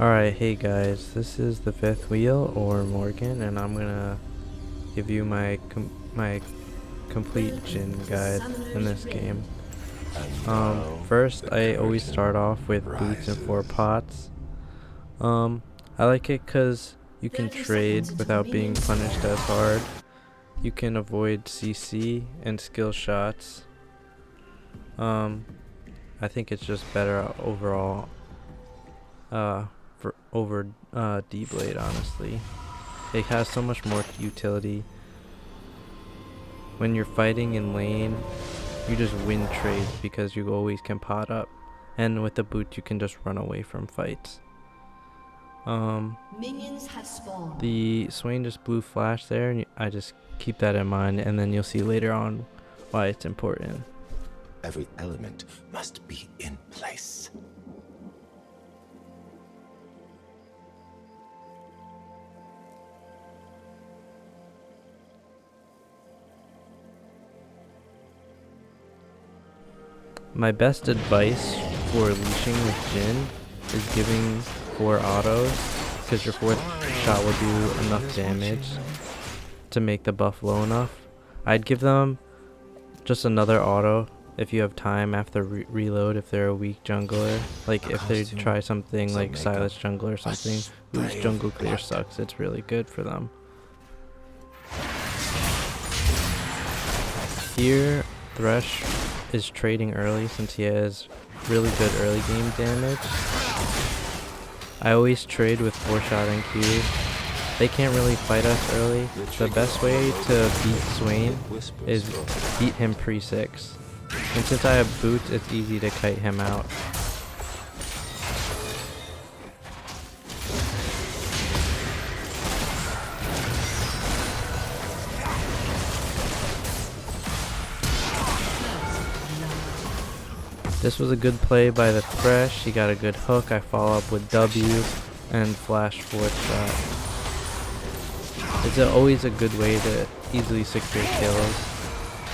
Alright, hey guys, this is the fifth wheel, or Morgan, and I'm gonna give you my complete Jhin guide in this game. First, I always start off with boots and 4 pots. I like it because you can trade without being punished as hard. You can avoid CC and skill shots. I think it's just better overall. Over D-Blade, honestly. It has so much more utility. When you're fighting in lane, you just win trades because you always can pot up. And with the boot, you can just run away from fights. Minions have spawned. The Swain just blew flash there, and I just keep that in mind, and then you'll see later on why it's important. Every element must be in place. My best advice for leashing with Jhin is giving 4 autos, because your 4th shot will do enough damage to make the buff low enough. I'd give them just another auto if you have time after reload if they're a weak jungler. Like if they try something like Silas Jungler or something whose jungle clear sucks, it's really good for them. Here, Thresh is trading early since he has really good early game damage. I always trade with 4-shot and Q. They can't really fight us early. The best way to beat Swain is beat him pre-6. And since I have boots, it's easy to kite him out. This was a good play by the Thresh. He got a good hook. I follow up with W and flash 4th shot. It's always a good way to easily secure kills.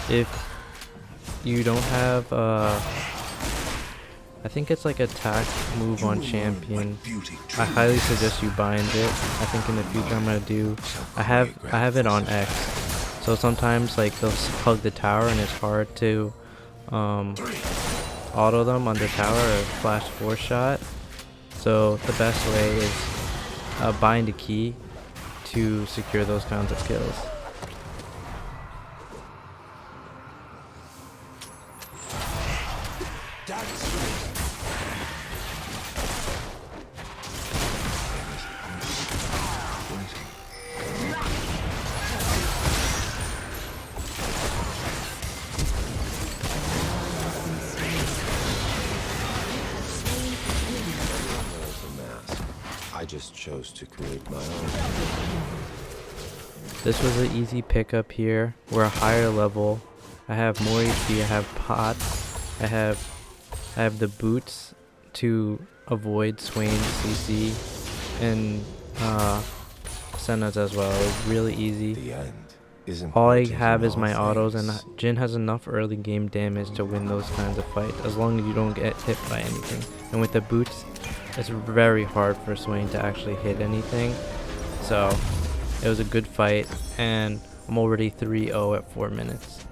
If you don't have I think it's like attack move on champion, I highly suggest you bind it. I think in the future I'm gonna do, I have it on X, so sometimes like they'll hug the tower and it's hard to auto them under tower or flash 4-shot. So the best way is bind a key to secure those kinds of kills. I just chose to create my own. This was an easy pickup here. We're a higher level. I have more HP, I have pots, I have the boots to avoid Swain, CC, and Senna's as well. It's really easy. The end is All I important have in is all my autos, and things. Jhin has enough early game damage to win those kinds of fights, as long as you don't get hit by anything. And with the boots, it's very hard for Swain to actually hit anything. So it was a good fight, and I'm already 3-0 at 4 minutes.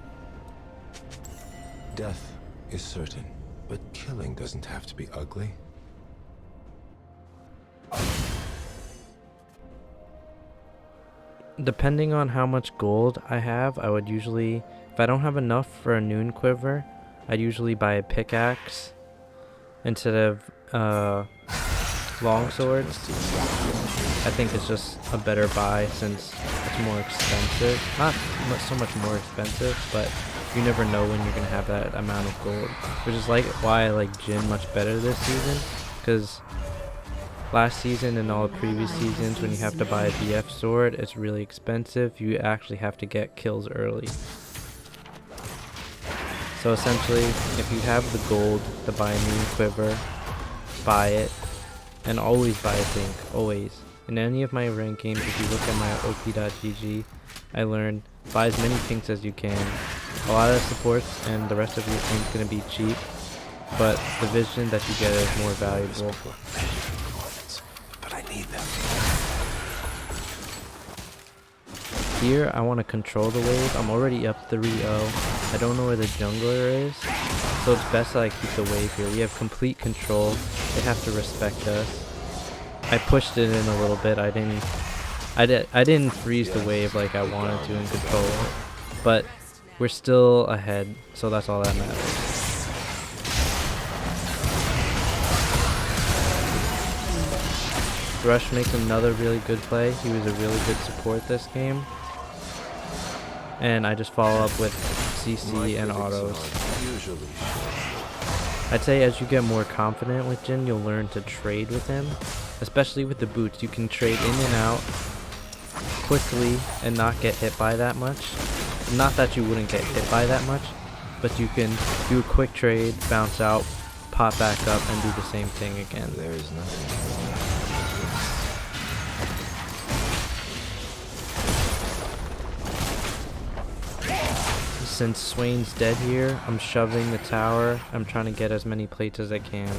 Death is certain, but killing doesn't have to be ugly. Depending on how much gold I have, I would usually, if I don't have enough for a noon quiver, I'd usually buy a pickaxe instead of long swords. I think it's just a better buy since it's more expensive. Not so much more expensive, but you never know when you're gonna have that amount of gold, which is like why I like Jhin much better this season, because last season and all the previous seasons when you have to buy a BF sword, it's really expensive. You actually have to get kills early. So essentially, if you have the gold to buy a new quiver, buy it, and always buy a pink, always. In any of my ranked games, if you look at my op.gg, I learned buy as many pinks as you can. A lot of supports and the rest of your team's going to be cheap, but the vision that you get is more valuable. here I want to control the wave. I'm already up 3-0. I don't know where the jungler is, so it's best that I keep the wave here. We have complete control. They have to respect us. I pushed it in a little bit. I didn't freeze the wave like I wanted to and control it, but we're still ahead, so that's all that matters. Rush makes another really good play. He was a really good support this game. And I just follow up with CC and autos. I'd say as you get more confident with Jhin, you'll learn to trade with him. Especially with the boots. You can trade in and out quickly and not get hit by that much. Not that you wouldn't get hit by that much, but you can do a quick trade, bounce out, pop back up, and do the same thing again. There is nothing. Since Swain's dead here, I'm shoving the tower. I'm trying to get as many plates as I can.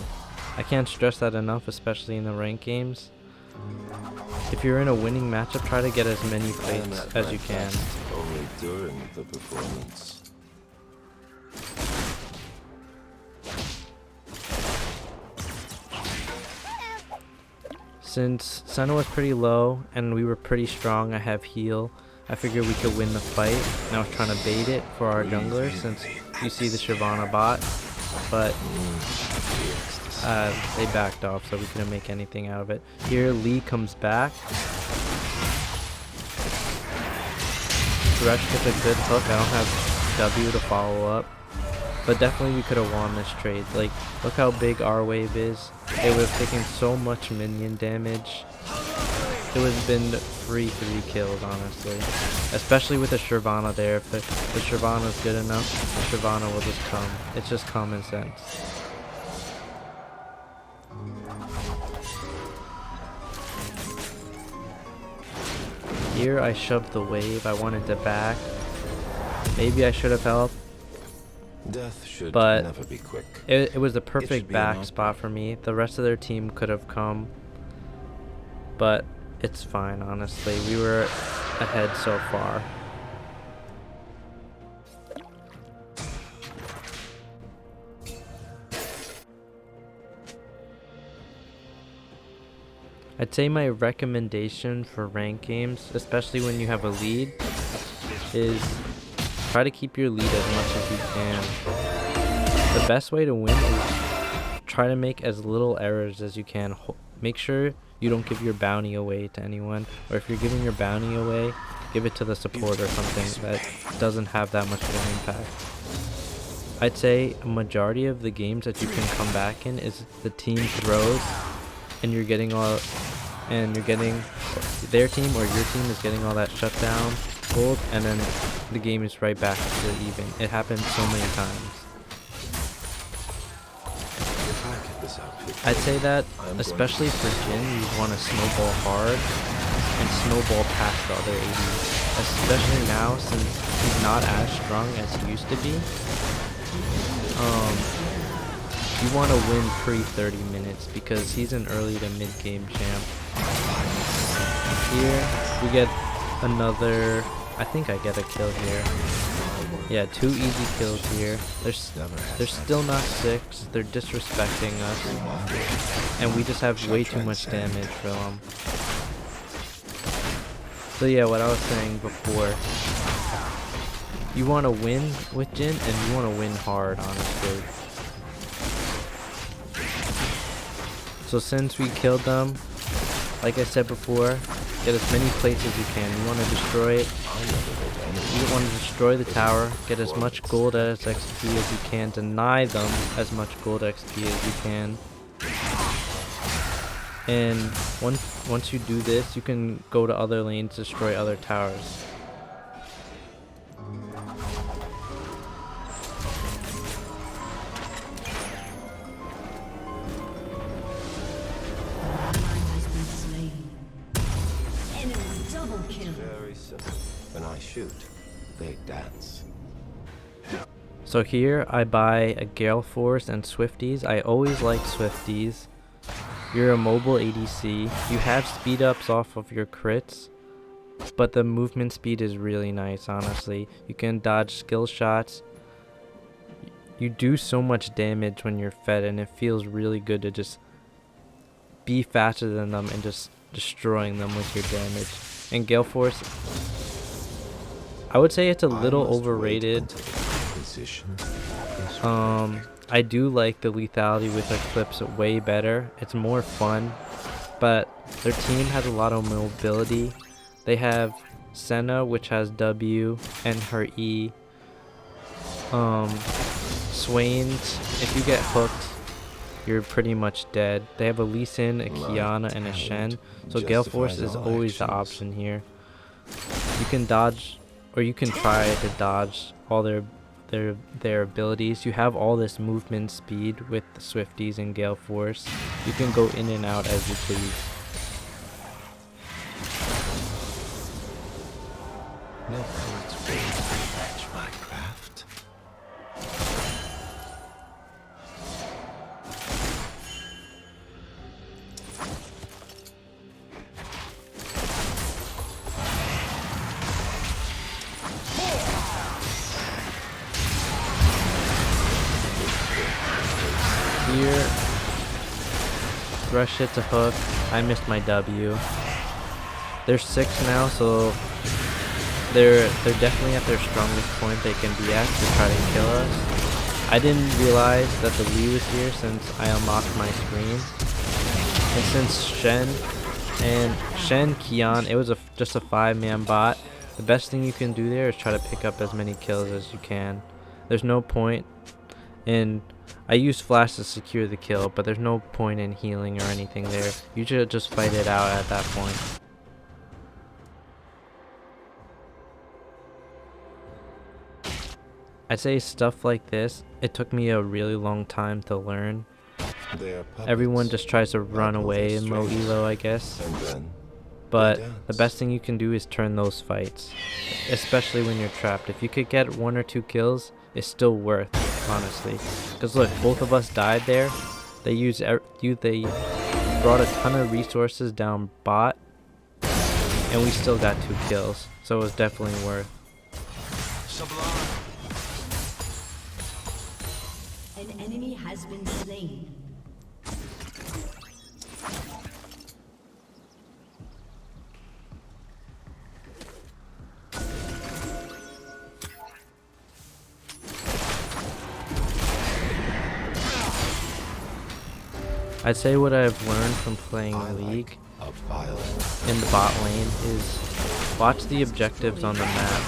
I can't stress that enough, especially in the ranked games. If you're in a winning matchup, try to get as many plates as you can. Only during the performance. Since Senna was pretty low and we were pretty strong, I have heal. I figured we could win the fight, and I was trying to bait it for our jungler since you see the Shyvana bot, but they backed off, so we couldn't make anything out of it. Here, Lee comes back. Thresh gets a good hook. I don't have W to follow up, but definitely we could have won this trade. Like, look how big our wave is. It would have taken so much minion damage. It would have been free 3 kills, honestly. Especially with the Shyvana there. If the Shyvana is good enough, the Shyvana will just come. It's just common sense. Here I shoved the wave. I wanted to back. Maybe I should have helped. Death should but never be quick. It was the perfect back spot for me. The rest of their team could have come, but it's fine, honestly. We were ahead so far. I'd say my recommendation for ranked games, especially when you have a lead, is try to keep your lead as much as you can. The best way to win is try to make as little errors as you can. Make sure you don't give your bounty away to anyone, or if you're giving your bounty away, give it to the support or something that doesn't have that much of an impact. I'd say a majority of the games that you can come back in is the team throws and you're getting their team or your team is getting all that shutdown pulled, and then the game is right back to even. It happens so many times. I'd say that, especially for Jhin, you want to snowball hard and snowball past the other ADs. Especially now, since he's not as strong as he used to be. You want to win pre-30 minutes because he's an early to mid-game champ. Here, we get another... I think I get a kill here. Yeah, 2 easy kills here. They're still not 6. They're disrespecting us. And we just have way too much damage for them. So yeah, what I was saying before. You want to win with Jhin, and you want to win hard, honestly. So since we killed them, like I said before, get as many plates as you can. You want to destroy it. You want to destroy the tower, get as much gold as XP as you can, deny them as much gold XP as you can. And once you do this, you can go to other lanes, destroy other towers. Very simple. When I shoot, they dance. So here I buy a Gale Force and Swifties. I always like Swifties. You're a mobile ADC. You have speed ups off of your crits. but the movement speed is really nice, honestly. You can dodge skill shots. You do so much damage when you're fed, and it feels really good to just be faster than them and just destroying them with your damage. And Gale Force, I would say it's a little overrated. I do like the lethality with Eclipse way better. It's more fun, but their team has a lot of mobility. They have Senna, which has W and her E. Swains, if you get hooked, you're pretty much dead. They have a Lee Sin, a Kiana, and a Shen. So Gale Force is always the option here. You can dodge, or you can try to dodge all their abilities. You have all this movement speed with the Swifties and Gale Force. You can go in and out as you please. No poet's way to match my craft. Here, Rush hits a hook. I missed my W. They're 6 now, so they're definitely at their strongest point they can be at to try to kill us. I didn't realize that the Lee was here since I unlocked my screen. And since Shen, Kian, it was just a 5-man bot. The best thing you can do there is try to pick up as many kills as you can. There's no point in... I use Flash to secure the kill, but there's no point in healing or anything there. You should just fight it out at that point. I'd say stuff like this, it took me a really long time to learn. Everyone just tries to run away in low elo, I guess. But the best thing you can do is turn those fights, especially when you're trapped. If you could get 1 or 2 kills, it's still worth it, honestly. Because look, both of us died there. They brought a ton of resources down bot, and we still got 2 kills. So it was definitely worth. An enemy has been slain. I'd say what I've learned from playing League in the bot lane is watch the objectives on the map.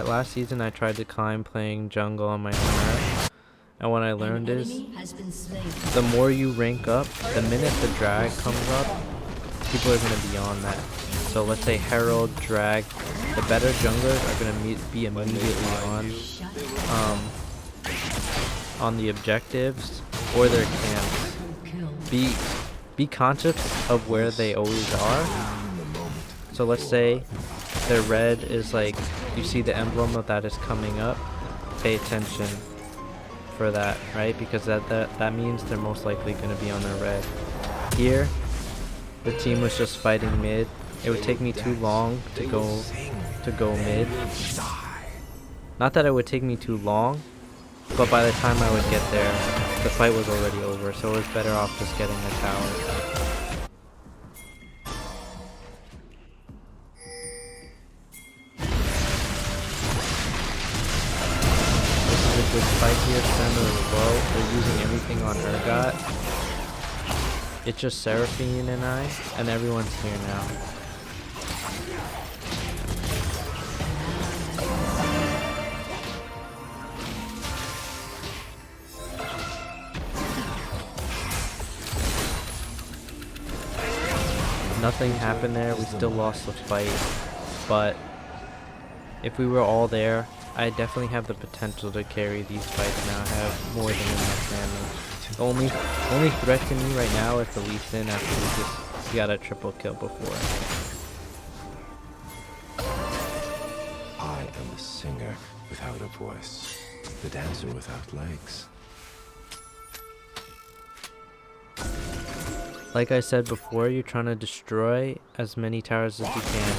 Last season I tried to climb playing jungle on my own map, and what I learned is the more you rank up, the minute the drag comes up, people are going to be on that. So let's say Herald, drag, the better junglers are going to be immediately on the objectives or their camps. Be conscious of where they always are. So let's say their red is like, you see the emblem of that is coming up, pay attention for that, right? Because that means they're most likely going to be on their red. Here, the team was just fighting mid. It would take me too long to go mid. Not that it would take me too long, but by the time I would get there, the fight was already over, so it was better off just getting the tower. This is a good fight here. Senna is low. They're using everything on Urgot. It's just Seraphine and I, and everyone's here now. Nothing happened there, we still lost the fight, but if we were all there, I definitely have the potential to carry these fights now. I have more than enough damage. The only threat to me right now is the Lee Sin after we got a triple kill before. I am the singer without a voice, the dancer without legs. Like I said before, you're trying to destroy as many towers as you can.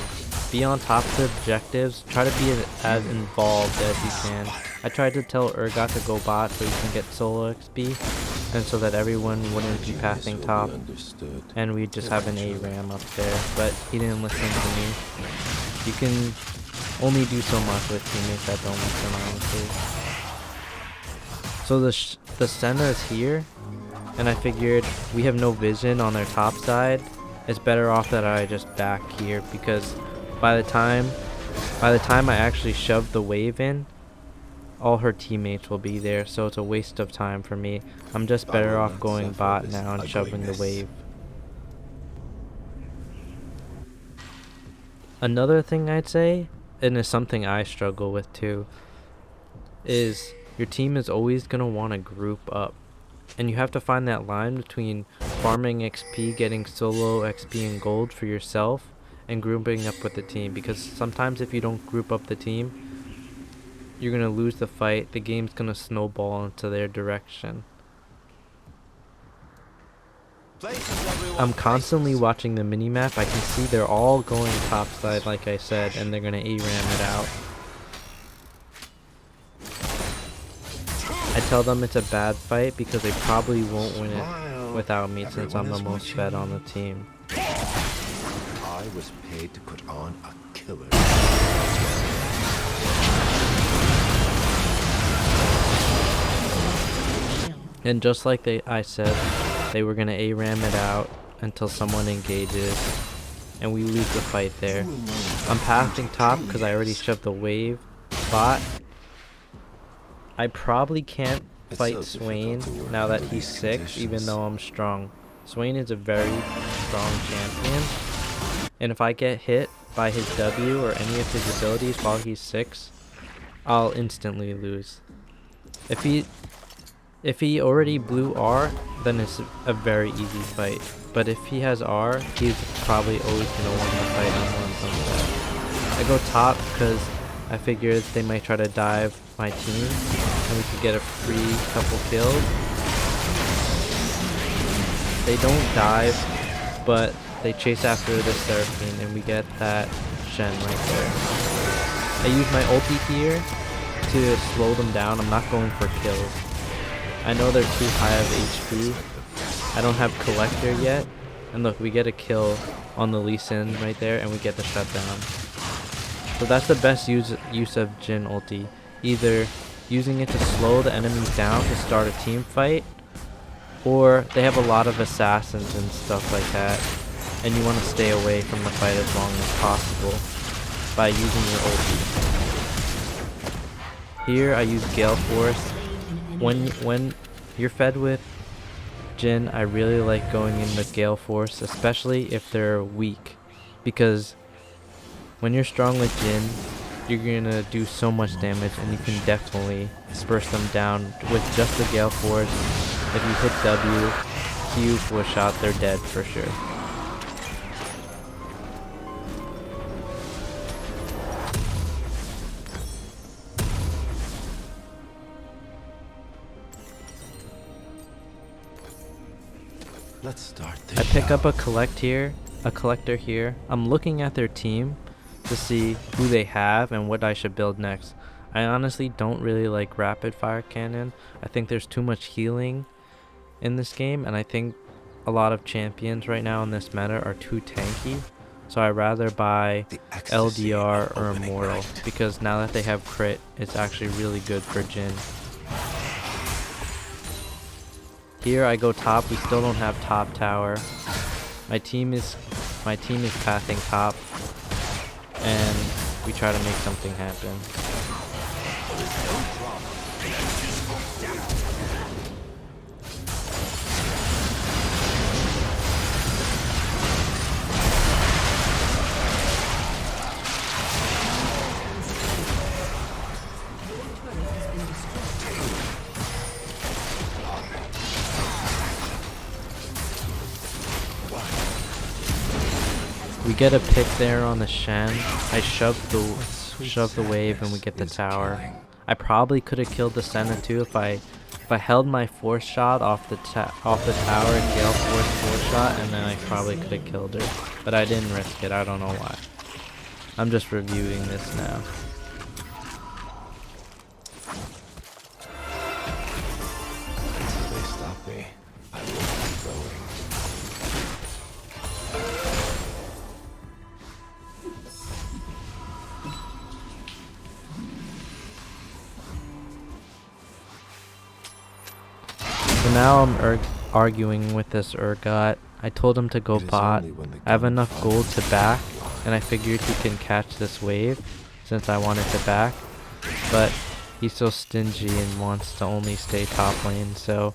be on top of the objectives. Try to be as involved as you can. I tried to tell Urgot to go bot so he can get solo XP, and so that everyone wouldn't be pathing top, and we'd just have an ARAM up there, but he didn't listen to me. You can only do so much with teammates that don't listen, honestly. So the center is here, and I figured we have no vision on their top side. It's better off that I just back here, because by the time I actually shove the wave in, all her teammates will be there, so it's a waste of time for me. I'm just better off going bot now and shoving the wave. Another thing I'd say, and it's something I struggle with too, is your team is always going to want to group up. And you have to find that line between farming XP, getting solo XP and gold for yourself, and grouping up with the team. Because sometimes if you don't group up the team, you're going to lose the fight. The game's going to snowball into their direction. I'm constantly watching the minimap. I can see they're all going topside like I said, and they're going to ARAM it out. I tell them it's a bad fight because they probably won't win it without me, since I'm the most fed on the team. I was paid to put on a killer. And just like I said, they were going to ARAM it out until someone engages, and we lose the fight there. I'm pathing top because I already shoved the wave bot. I probably can't fight Swain now that he's 6, even though I'm strong. Swain is a very strong champion, and if I get hit by his W or any of his abilities while he's 6, I'll instantly lose. If he already blew R, then it's a very easy fight. But if he has R, he's probably always going to win the fight on one sunset. I go top because I figured they might try to dive my team, and we could get a free couple kills. They don't dive, but they chase after the Seraphine, and we get that Jhin right there. I use my ulti here to slow them down. I'm not going for kills. I know they're too high of HP. I don't have Collector yet. And look, we get a kill on the Lee Sin right there, and we get the shutdown. So that's the best use of Jhin ulti. Either using it to slow the enemies down to start a team fight, or they have a lot of assassins and stuff like that, and you want to stay away from the fight as long as possible by using your ulti. Here I use Gale Force. When you're fed with Jhin, I really like going in with Gale Force, especially if they're weak, because when you're strong with Jhin, you're gonna do so much damage, and you can definitely burst them down with just the Gale Force. If you hit W, Q for a shot, they're dead for sure. Let's start this. I pick up a collector here. I'm looking at their team to see who they have and what I should build next. I honestly don't really like rapid fire cannon. I think there's too much healing in this game, and I think a lot of champions right now in this meta are too tanky. So I'd rather buy LDR or Immortal, because now that they have crit, it's actually really good for Jhin. Here I go top. We still don't have top tower. My team is pathing top, and we try to make something happen. We get a pick there on the Shen. I shove the wave, and we get the tower. I probably could have killed the Senna too if I held my force shot off the tower and Gale Force shot, and then I probably could have killed her. But I didn't risk it. I don't know why. I'm just reviewing this now. Until they stop me, I will keep going. So now I'm arguing with this Urgot. I told him to go It is bot. only when the I have gun enough gold to follows back, the line. and I figured he can catch this wave since I wanted to back. But he's so stingy and wants to only stay top lane, so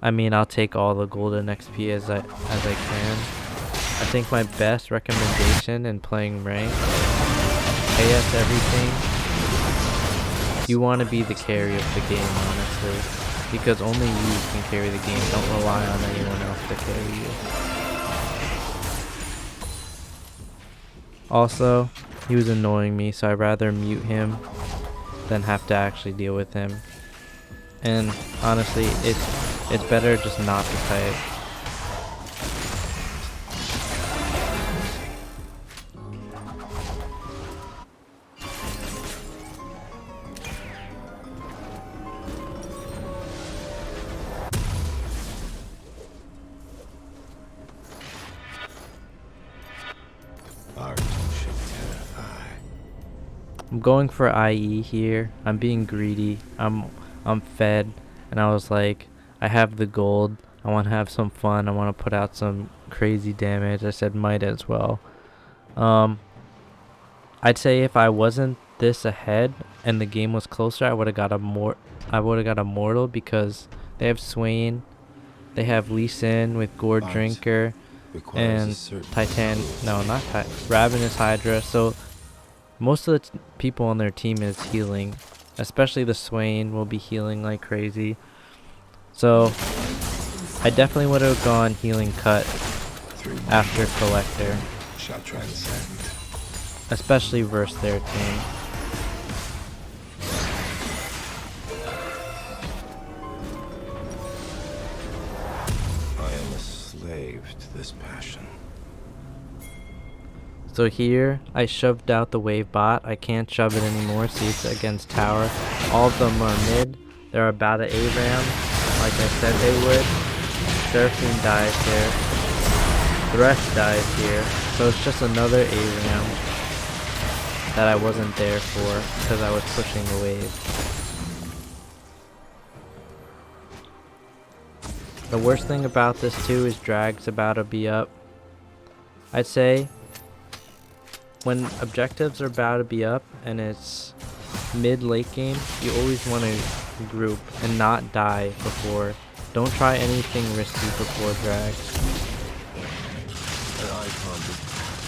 I mean, I'll take all the golden XP as I can. I think my best recommendation in playing rank, AS everything, you want to be the carry of the game, honestly, because only you can carry the game. Don't rely on anyone else to carry you. Also, he was annoying me, so I'd rather mute him than have to actually deal with him. And honestly, it's better just not to type. Art should terrify. I'm going for IE here. I'm being greedy. I'm fed, and I was like, I have the gold. I want to have some fun. I want to put out some crazy damage. I said might as well. I'd say if I wasn't this ahead and the game was closer, I would have got a mortal because they have Swain, they have Lee Sin with Gore Art Drinker, requires a and certain Ravenous Hydra. So most of the people on their team is healing, especially the Swain will be healing like crazy. So I definitely would have gone healing cut Three after Collector, shall transcend. especially versus their team. I am a slave to this passion. So here, I shoved out the wave bot. I can't shove it anymore. See, it's against tower. All of them are mid. They're about to ARAM, like I said they would. Seraphine dies here. Thresh dies here. So it's just another ARAM that I wasn't there for because I was pushing the wave. The worst thing about this too is drag's about to be up. I'd say when objectives are about to be up and it's mid late game, you always want to group and not die before. Don't try anything risky before drag. An icon to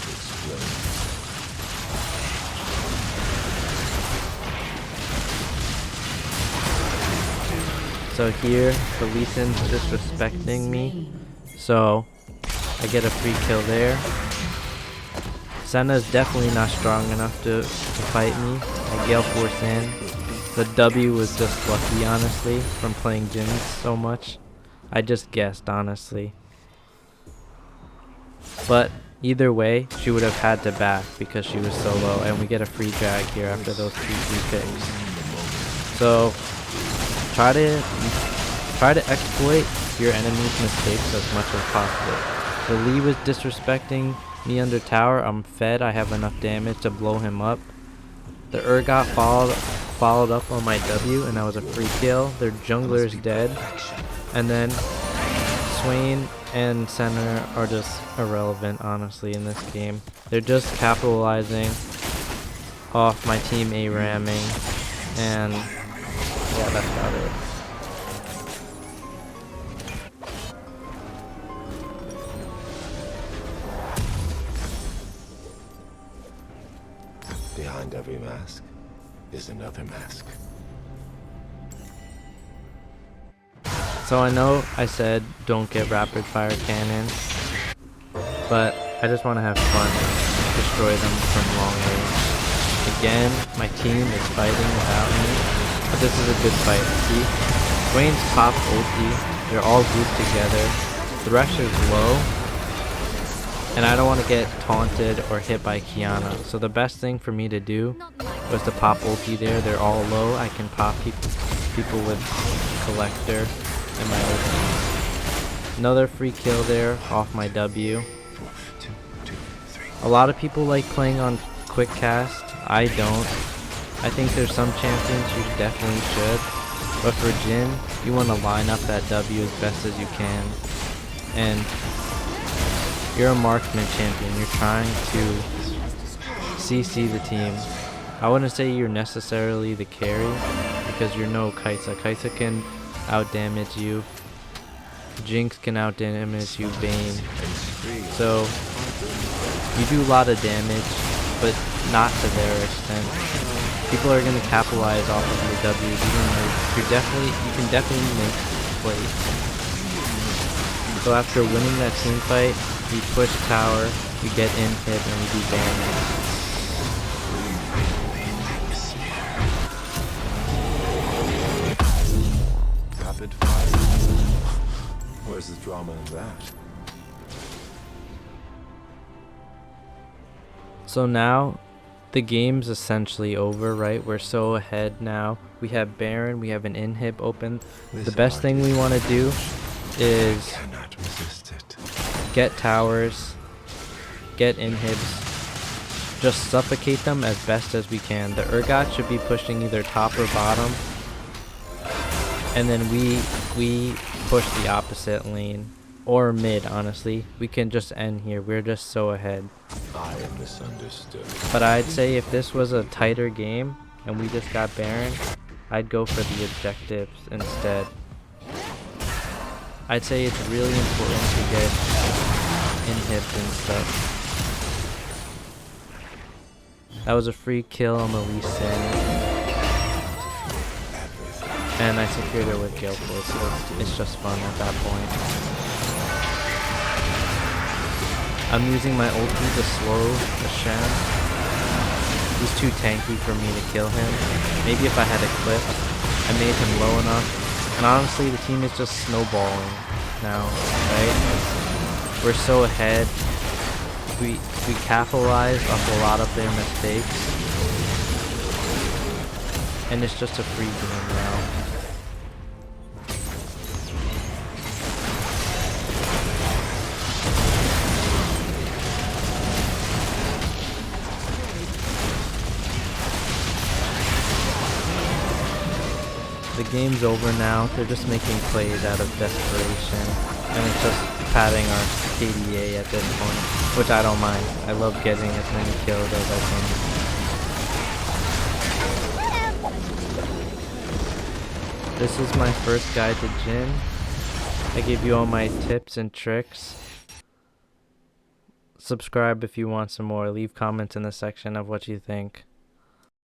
explain. So here, the Lee Sin's disrespecting me, so I get a free kill there. Senna's definitely not strong enough to fight me. I Gale Force in. The W was just lucky, honestly, from playing Jhin so much. I just guessed, honestly. But either way, she would have had to back because she was so low, and we get a free drag here after those 2 free picks. So try to exploit your enemy's mistakes as much as possible. The Lee was disrespecting me under tower. I'm fed. I have enough damage to blow him up. The Urgot followed up on my W, and that was a free kill. Their jungler is dead. And then Swain and Senna are just irrelevant, honestly, in this game. They're just capitalizing off my team ARAMing, and yeah, that's about it. Behind every mask is another mask. So I know I said don't get rapid fire cannon, but I just want to have fun and destroy them from long range. Again, my team is fighting without me, but this is a good fight. See, Swain's popped ulti. They're all grouped together. Thresh is low. And I don't want to get taunted or hit by Kiana. So the best thing for me to do was to pop ulti there. They're all low. I can pop people with Collector and my ulti. Another free kill there off my W. A lot of people like playing on quick cast. I don't. I think there's some champions who definitely should. But for Jhin, you want to line up that W as best as you can. And you're a marksman champion. You're trying to CC the team. I wouldn't say you're necessarily the carry because you're no Kaisa. Kaisa can outdamage you. Jinx can outdamage you, Vayne. So you do a lot of damage, but not to their extent. People are gonna capitalize off of your W's, even though you can definitely make plays. So after winning that team fight, we push tower, we get inhib, and we do damage. Rapid fire. Where's the drama in that? So now, the game's essentially over, right? We're so ahead now. We have Baron, we have an inhib open. The best thing we want to do is Cannot resist it. get towers, get inhibs, just suffocate them as best as we can. The Urgot should be pushing either top or bottom, and then we push the opposite lane. Or mid, honestly. We can just end here. We're just so ahead. I am misunderstood. But I'd say if this was a tighter game and we just got Baron, I'd go for the objectives instead. I'd say it's really important to get inhibs and stuff. That was a free kill on the Lee Sin. And I secured her with Gale Force, so it's just fun at that point. I'm using my ulti to slow the Shen. He's too tanky for me to kill him. Maybe if I had a clip, I made him low enough. And honestly, the team is just snowballing now, right? We're so ahead. We capitalized off a lot of their mistakes. And it's just a free game now. The game's over now. They're just making plays out of desperation. And it's just padding our KDA at this point, which I don't mind. I love getting as many kills as I can. This is my first guide to Jhin. I give you all my tips and tricks. Subscribe if you want some more. Leave comments in the section of what you think.